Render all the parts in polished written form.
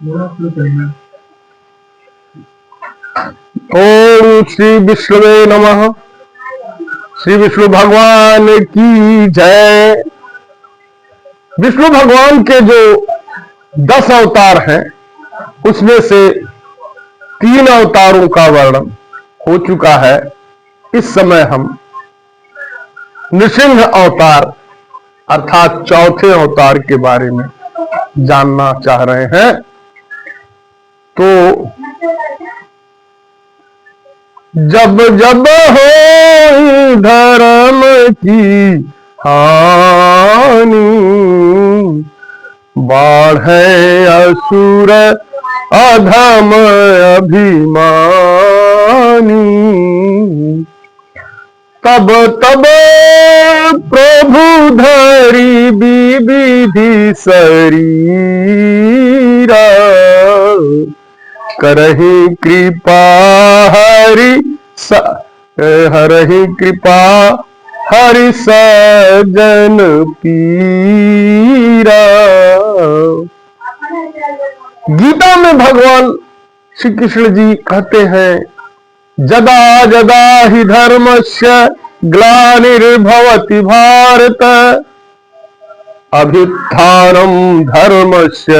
ओम श्री विष्णुवे नमः। श्री विष्णु भगवान की जय। विष्णु भगवान के जो 10 अवतार हैं उसमें से 3 अवतारों का वर्णन हो चुका है। इस समय हम नृसिंह अवतार अर्थात चौथे अवतार के बारे में जानना चाह रहे हैं। तो जब जब हो धर्म की हानि, बाढ़े असुर अधम अभिमानी, तब तब प्रभु धरि विविधि शरीरा, करहि कृपा हरहि कृपा हरि सजन पीरा। गीता में भगवान श्री कृष्ण जी कहते हैं, जदा जदा हि धर्मस्य ग्लानिर्भवति भारत, अभ्युत्थानं धर्मस्य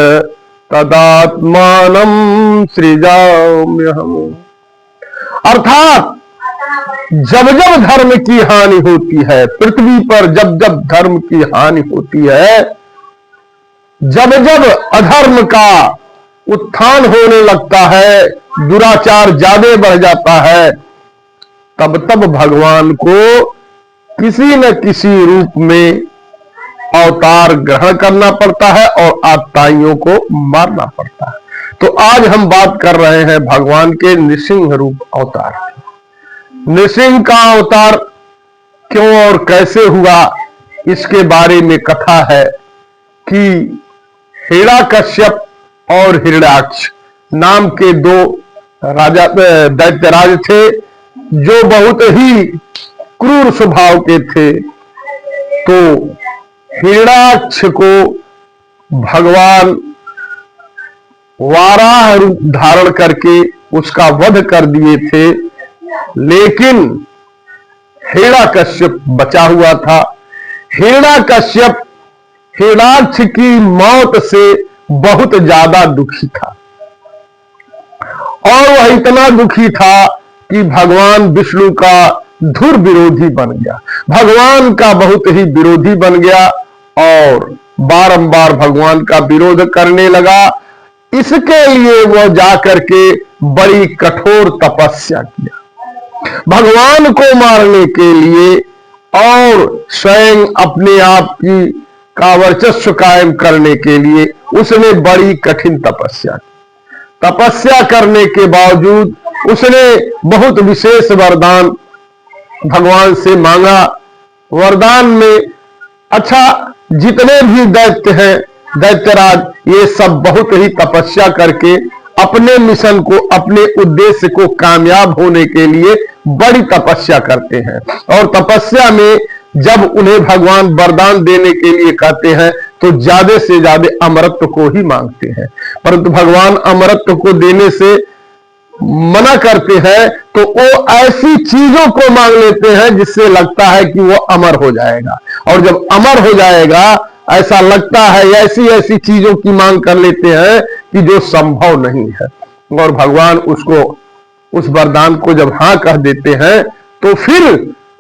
तदात्मानं सृजाम्यहम्। अर्थात जब जब धर्म की हानि होती है, पृथ्वी पर जब जब धर्म की हानि होती है, जब जब अधर्म का उत्थान होने लगता है, दुराचार ज्यादा बढ़ जाता है, तब तब भगवान को किसी न किसी रूप में अवतार ग्रहण करना पड़ता है और आत्ताइयों को मारना पड़ता है। तो आज हम बात कर रहे हैं भगवान के नृसिंह रूप अवतार की। नृसिंह का अवतार क्यों और कैसे हुआ, इसके बारे में कथा है कि हिरण्यकश्यप और हिरण्याक्ष नाम के 2 राजा दैत्यराज थे, जो बहुत ही क्रूर स्वभाव के थे। तो हिरण्याक्ष को भगवान वाराह रूप धारण करके उसका वध कर दिए थे, लेकिन हिरण्यकश्यप बचा हुआ था। हिरण्यकश्यप हिरण्याक्ष की मौत से बहुत ज्यादा दुखी था और वह इतना दुखी था कि भगवान विष्णु का धुर विरोधी बन गया, भगवान का बहुत ही विरोधी बन गया और बारंबार भगवान का विरोध करने लगा। इसके लिए वह जाकर के बड़ी कठोर तपस्या किया भगवान को मारने के लिए, और स्वयं अपने आप का वर्चस्व कायम करने के लिए उसने बड़ी कठिन तपस्या की। तपस्या करने के बावजूद उसने बहुत विशेष वरदान भगवान से मांगा। वरदान में अच्छा, जितने भी दैत्य हैं, दैत्यराज, ये सब बहुत ही तपस्या करके अपने मिशन को, अपने उद्देश्य को कामयाब होने के लिए बड़ी तपस्या करते हैं। और तपस्या में जब उन्हें भगवान वरदान देने के लिए कहते हैं तो ज्यादा से ज्यादा अमरत्व को ही मांगते हैं, परंतु भगवान अमरत्व को देने से मना करते हैं, तो वो ऐसी चीजों को मांग लेते हैं जिससे लगता है कि वो अमर हो जाएगा। और जब अमर हो जाएगा ऐसा लगता है, ऐसी ऐसी चीजों की मांग कर लेते हैं कि जो संभव नहीं है। और भगवान उसको, उस वरदान को जब हाँ कह देते हैं तो फिर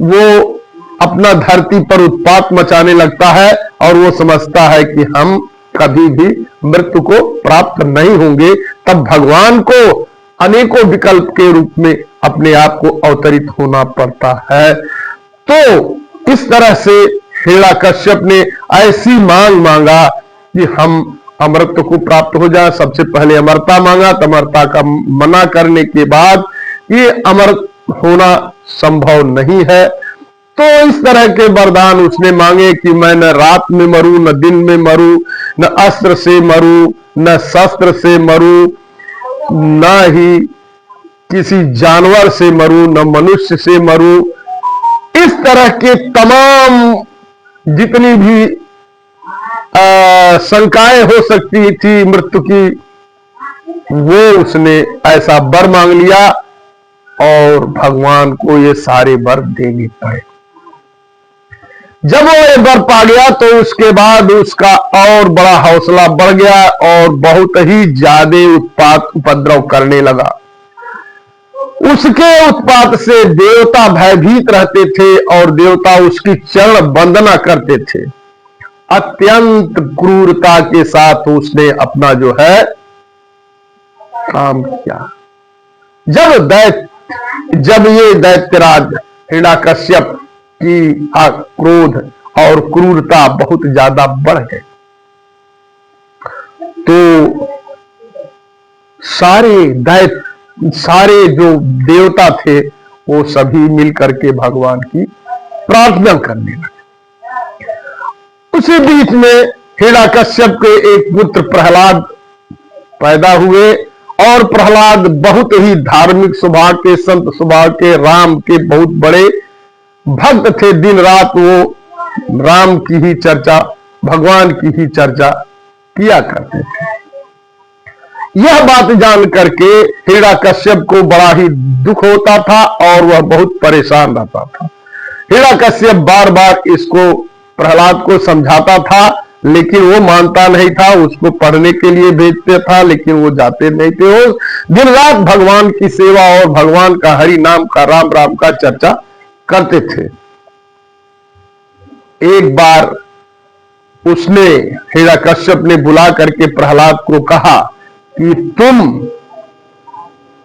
वो अपना धरती पर उत्पात मचाने लगता है और वो समझता है कि हम कभी भी मृत्यु को प्राप्त नहीं होंगे। तब भगवान को अनेकों विकल्प के रूप में अपने आप को अवतरित होना पड़ता है। तो इस तरह से हिरण्यकश्यप ने ऐसी मांग मांगा कि हम अमरत्व को प्राप्त हो जाए। सबसे पहले अमरता मांगा, तो अमरता का मना करने के बाद ये अमर होना संभव नहीं है। तो इस तरह के वरदान उसने मांगे कि मैं न रात में मरूं, न दिन में मरूं, न अस्त्र से मरूं, न शस्त्र से मरूं, न ही किसी जानवर से मरूं, न मनुष्य से मरूं। इस तरह के तमाम जितनी भी शंकाएं हो सकती थी मृत्यु की, वो उसने ऐसा वर मांग लिया और भगवान को ये सारे वर देने पड़े। जब वो ये वर पा गया तो उसके बाद उसका और बड़ा हौसला बढ़ गया और बहुत ही ज्यादा उत्पात उपद्रव करने लगा। उसके उत्पात से देवता भयभीत रहते थे और देवता उसकी चरण वंदना करते थे। अत्यंत क्रूरता के साथ उसने अपना जो है काम किया। जब ये दैत्यराज हिरण्यकश्यप की क्रोध और क्रूरता बहुत ज्यादा बढ़ गई तो सारे जो देवता थे वो सभी मिलकर के भगवान की प्रार्थना करने लगे। उसी बीच में हिरण्यकश्यप के एक पुत्र प्रहलाद पैदा हुए और प्रहलाद बहुत ही धार्मिक स्वभाव के, संत स्वभाव के, राम के बहुत बड़े भक्त थे। दिन रात वो राम की ही चर्चा, भगवान की ही चर्चा किया करते थे। यह बात जान करके हिरण्यकश्यप को बड़ा ही दुख होता था और वह बहुत परेशान रहता था। हिरण्यकश्यप बार बार इसको प्रहलाद को समझाता था लेकिन वो मानता नहीं था। उसको पढ़ने के लिए भेजते था लेकिन वो जाते नहीं थे। वो दिन रात भगवान की सेवा और भगवान का हरि नाम का, राम राम का चर्चा करते थे। एक बार उसने हिरण्यकश्यप ने बुला करके प्रहलाद को कहा कि तुम